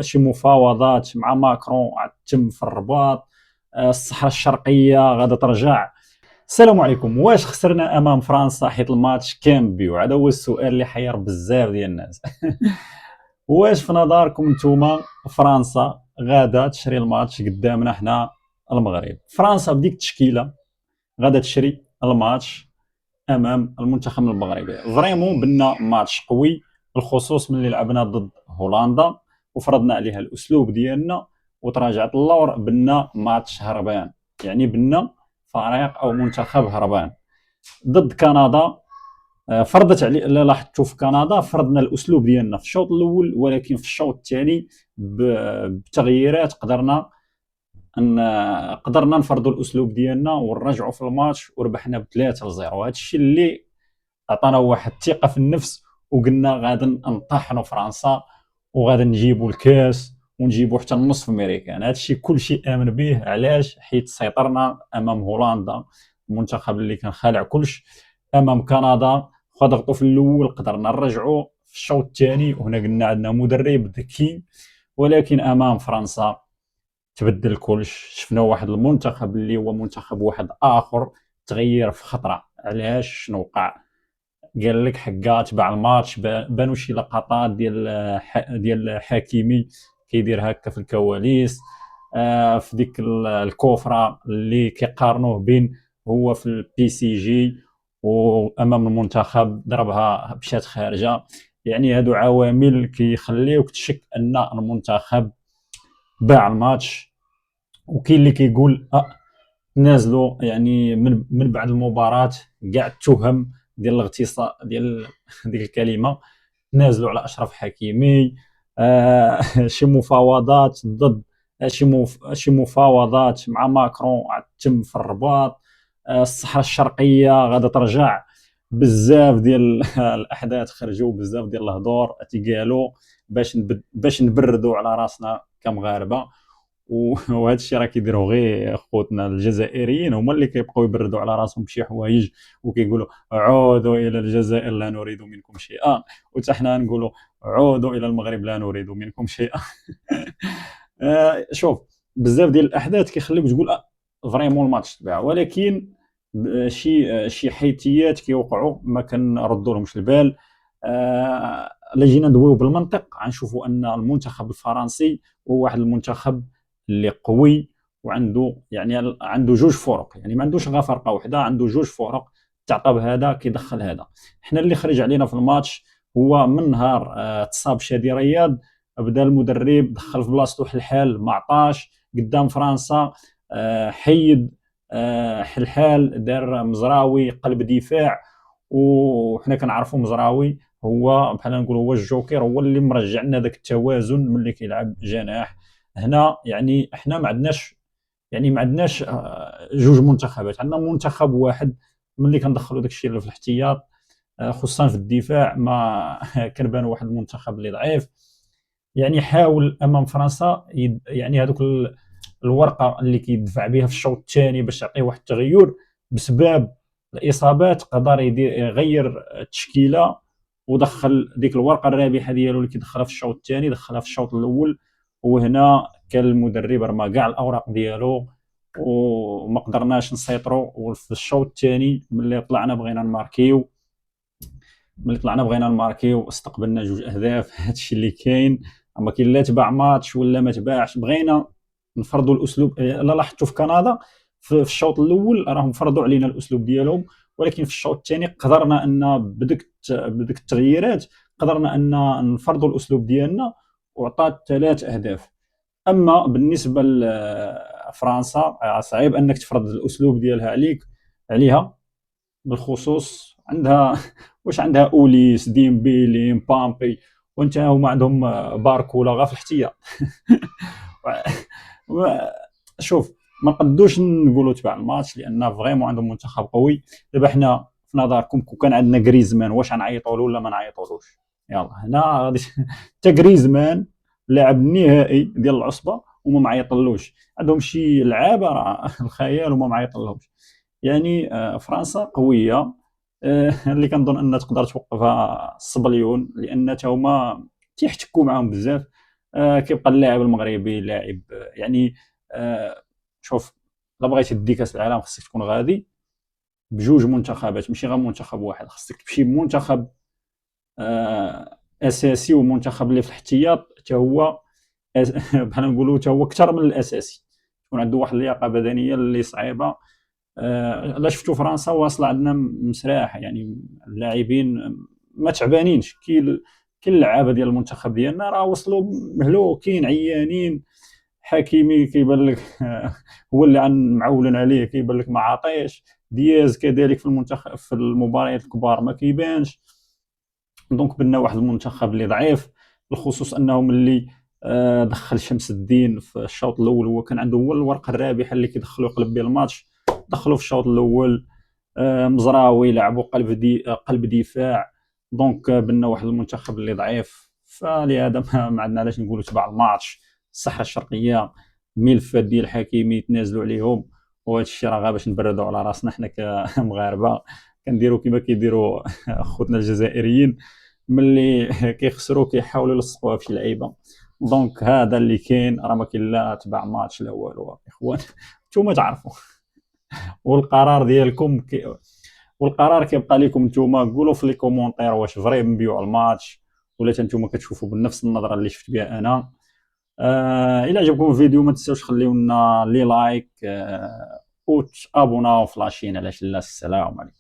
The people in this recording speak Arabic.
شي مفاوضات مع ماكرون تم في الرباط. الصحراء الشرقيه غادا ترجع. السلام عليكم. واش خسرنا امام فرنسا حيت الماتش كان بيو؟ هذا هو السؤال اللي حير بزاف ديال الناس. واش في نظركم نتوما فرنسا غادا تشري الماتش قدامنا حنا المغرب؟ فرنسا بديك التشكيله غادا تشري الماتش امام المنتخب المغربي. فريمون بنا ماتش قوي، بالخصوص ملي لعبنا ضد هولندا وفرضنا عليها الاسلوب ديالنا وتراجعت اللور. بنا ماتش هربان، يعني بنا فريق او منتخب هربان. ضد كندا فرضت علي، لا لاحظتوا في كندا فرضنا الاسلوب ديالنا في الشوط الاول، ولكن في الشوط الثاني بتغييرات قدرنا نفرضوا الاسلوب ديالنا ونرجعوا في الماتش وربحنا ب3-0. هذا الشيء اللي عطانا واحد الثقه في النفس، وقلنا غادي نطحنوا فرنسا وغادي نجيبوا الكاس ونجيبوا حتى النصف امريكان. هذا الشيء كل شيء امن به. علاش؟ حيت سيطرنا امام هولندا، المنتخب اللي كان خالع كلش. امام كندا ضغطوا في الاول، قدرنا نرجعوا في الشوط الثاني، وهنا قلنا عندنا مدرب ذكي. ولكن امام فرنسا تبدل كلش. شفنا واحد المنتخب اللي هو منتخب واحد اخر، تغير في خطره. علاش؟ شنو وقع؟ قال لك حكا تبع الماتش بانوا شي لقطات ديال حكيمي كيدير هكا في الكواليس. في ديك الكوفره اللي كيقارنوه بين هو في البي سي جي وامام المنتخب ضربها مشات خارجه. يعني هادو عوامل كيخليوك تشك ان المنتخب باع الماتش. وكاين اللي كيقول نازلوا يعني من بعد المباراه كاع التهم ديال الاغتصاب ديال ديك الكلمه نازلوا على اشرف حكيمي. شي مفاوضات ضد شي مفاوضات مع ماكرون تم في الرباط. الصحراء الشرقيه غادا ترجع. بزاف ديال الاحداث خرجوا، بزاف ديال الهضور تيقالوا باش نبردوا على راسنا كمغاربه. وهذا الشيء راه كيديروه غير خوتنا الجزائريين، هما اللي كيبقاو يبردوا على راسهم بشي حوايج وكيقولوا عودوا الى الجزائر لا نريد منكم شيئا، وحتى حنا نقولوا عودوا الى المغرب لا نريد منكم شيئا. شوف، بزاف ديال الاحداث كيخليوك تقول فريمون الماتش تباع، ولكن شي حيثيات كيوقعوا ما كنردوا لهمش البال. الا جينا ندويو بالمنطق غنشوفوا ان المنتخب الفرنسي هو واحد المنتخب اللي قوي، وعنده يعني عنده جوج فرق، يعني ما عندوش غير فرقه واحده، عنده جوج فرق. تعطى بهذا كيدخل هذا. حنا اللي خرج علينا في الماتش هو من نهار تصاب شادي رياض، بدا المدرب دخل في بلاصتو حلحال ما عطاش قدام فرنسا. حيد حلحال، دار مزراوي قلب دفاع. وحنا كنعرفوا مزراوي هو بحال نقولوا هو الجوكر، هو اللي مرجع لنا داك التوازن ملي كيلعب جناح. هنا يعني احنا ما عندناش جوج منتخبات، عندنا منتخب واحد. ملي كندخلوا داك الشيء اللي في الاحتياط خصوصا في الدفاع ما كنبان واحد المنتخب اللي ضعيف. يعني حاول امام فرنسا يعني هذوك الورقه اللي كيدفع بها في الشوط الثاني باش يعطي واحد التغير بسبب الاصابات، قدر يغير التشكيله ودخل ديك الورقه الرابحه ديالو اللي كيدخلها في الشوط الثاني دخلها في الشوط الاول. وهنا كان المدرب رمى كاع الاوراق ديالو وما قدرناش نسيطروا. وفي الشوط الثاني ملي طلعنا بغينا نماركيو استقبلنا جوج اهداف. هادشي اللي كاين. اما كاين لا تباع ماتش ولا ما تباعش، بغينا نفرضوا الاسلوب. لا لاحظتوا في كندا في الشوط الاول راهم فرضوا علينا الاسلوب ديالهم، ولكن في الشوط الثاني قدرنا ان بدك التغييرات قدرنا ان نفرضوا الاسلوب ديالنا وعطات 3 اهداف. اما بالنسبه لفرنسا صعيب انك تفرض الاسلوب ديالها عليها. بالخصوص عندها واش عندها اوليس ديمبيلي مبامبي، وانت هما عندهم باركولا غير في الاحتياط. شوف، ما نقدوش نقولوا تبع الماتش لان فريمون عندهم منتخب قوي. دابا حنا في نظركم كون كان عندنا غريزمان واش غنعيطوا له ولا ما نعيطولوش؟ يلا هنا غادي. حتى غريزمان لاعب النهائي ديال العصبه وما معيطلوش. عندهم شي لعابه راه الخيال وما معيطلهمش. يعني فرنسا قويه. اللي كنظن ان تقدر توقفها الصبليون لان تا هما تيحتكوا معاهم بزاف. كيبقى اللاعب المغربي لاعب يعني شوف، الا بغيتي دي كاس العالم خصك تكون غادي بجوج منتخبات، ماشي غير منتخب واحد، خصك تمشي بمنتخب اساسي ومنتخب اللي في الاحتياط حتى هو بحال نقولوا حتى هو اكثر من الاساسي، يكون عنده واحد اللياقه بدنيه اللي صعيبه. الا شفتوا فرنسا واصله عندنا مسراح، يعني اللاعبين ما تعبانينش. كاين اللعابه ديال المنتخب ديالنا راه وصلوا مهلوكين عيانين. حكيمي كيبان لك هو اللي معولن عليه، كيبان لك ما عاطيش. دياز كذلك في المنتخب في المباريات الكبار ما كيبانش. دونك بنا واحد المنتخب اللي ضعيف، بالخصوص انه ملي دخل شمس الدين في الشوط الاول، هو كان عنده هو الورقه الرابحه اللي كيدخلوا يقلب بها الماتش. دخلوا في الشوط الاول مزراوي لعبوا قلب دفاع. دونك بنا واحد المنتخب اللي ضعيف، فلهذا ما عندنا علاش نقولوا تبع الماتش. الصحراء الشرقيه ملفات ديال حكيمي يتنازلوا عليهم، وهذا الشيء راه غير باش نبردوا على راسنا حنا كمغاربه. كنديروا كما كيديروا خوتنا الجزائريين، ملي كيخسروا كيحاولوا يلصقوها في شي لعيبه. دونك هذا اللي كاين، راه ما كاين لا تبع ماتش لا والو اخوان. نتوما تعرفوا. والقرار ديالكم والقرار كيبقى لكم نتوما. قولوا في لي كومونتير واش فري نبيعوا الماتش ولا نتوما كتشوفوا بنفس النظره اللي شفت بها انا. الى عجبكم الفيديو ما تنساوش خليو لنا لي لايك وتابوناو في لاشين. علاش لا. السلام عليكم.